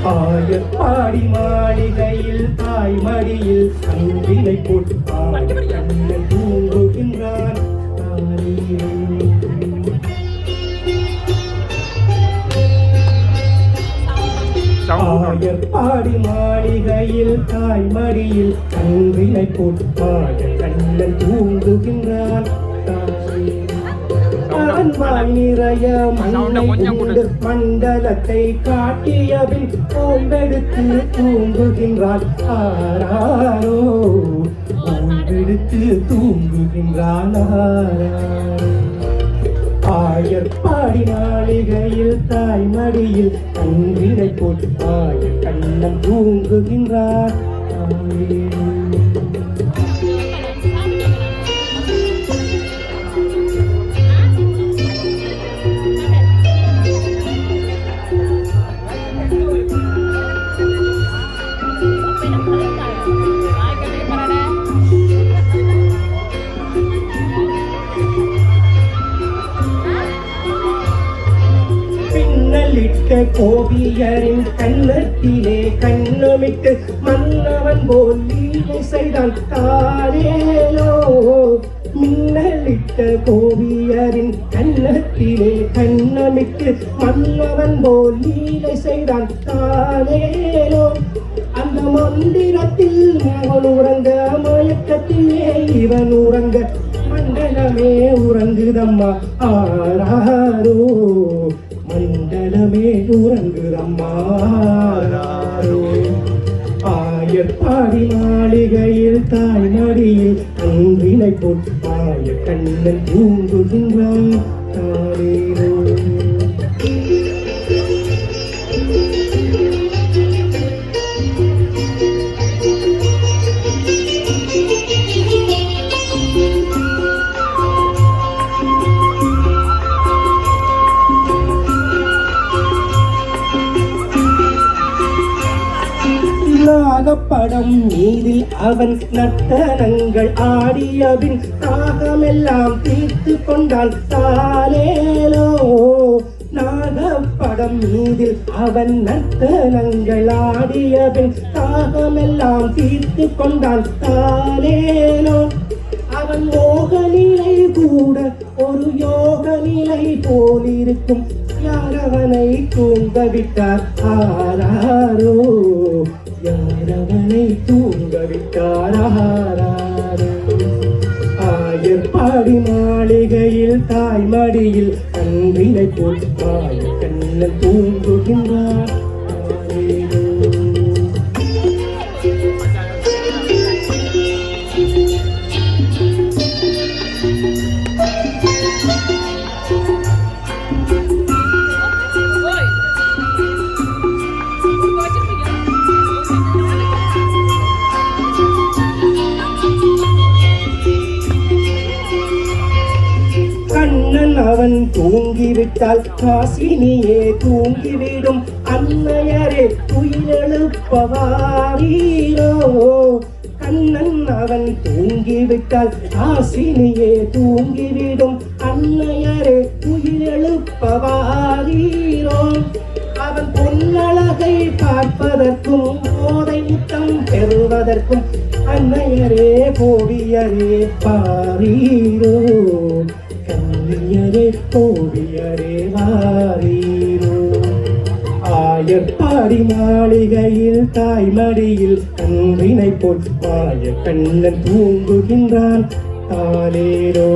ஆயப்பாடி மாளிகையில் தாய்மடியில் அன்பினை போட்டு கண்ணன் தூங்குகின்றான். ஆயப்பாடி மாளிகையில் தாய்மடியில் அன்பினை போட்டு கண்ணன் தூங்குகின்றான். வாய் நிறைய மண்டலத்தை காட்டியபின் ஓய்வெடுத்து தூங்குகின்றான். ஆராரோ ஓய்வெடுத்து தூங்குகின்றான். ஆயர்பாடி மாளிகையில் தாய்மடியில் அன்பினை போட்டு கண்ணன் தூங்குகின்றான். கோபியரின் கண்ணத்திலே கண்ணமிட்டு மன்னவன் போல் லீலை செய்தான். தாரேலோ மின்னலிட்ட கோபியரின் கண்ணத்திலே கண்ணமிட்டு மன்னவன் போல் லீலை செய்தான். தாரேலோ அந்த மந்திரத்தில் அவன் உறங்க மயக்கத்திலே இவன் உறங்க மண்டலமே உறங்குதம்மா. ஆராரோ மண்டலமே உறங்குதம்மா. ஆயர்பாடி மாளிகையில் தாய்மடியில் அன்பினை போட்டு கண்ணன் தூங்குகின்றான். படம் மீதில் அவன் நர்த்தனங்கள் ஆடியபின் தாகமெல்லாம் தீர்த்து கொண்டான். தாலேலோ நாகப்படம் மீதில் அவன் நர்த்தனங்கள் ஆடியபின் தாகமெல்லாம் தீர்த்து கொண்டான். தாலேலோ அவன் மோக நிலை கூட ஒரு யோக நிலை போலிருக்கும். யாரவனை தூங்கவிட்டார். ஆராரோ யாரவனை தூங்கவிட்டாரோ. ஆயர்பாடி மாளிகையில் தாய்மடியில் அன்பினை போட்டு கண்ணன் தூங்குகின்றார். அவன் தூங்கிவிட்டால் காசினியே தூங்கிவிடும். அன்னையரே துயிலெழுப்பவாரீரோ. கண்ணன் அவன் தூங்கிவிட்டால் காசினியே தூங்கிவிடும். அன்னையரே துயிலெழுப்பவாரீரோ. அவன் பொன்னழகை பார்ப்பதற்கும் போதை முத்தம் பெறுவதற்கும் அன்னையரே கோடியரே பாரீரோ. கண்ணியரே கோடியரே வாரீரோ. ஆயர்பாடி மாளிகையில் தாய்மடியில் அன்பினை போல் கண்ணன் தூங்குகின்றான். தாலேரோ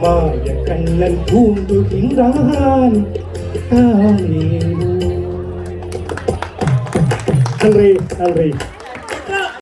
மாய கண்ணன் தூங்குகின்றான். தாலேரோ. நன்றி நன்றி.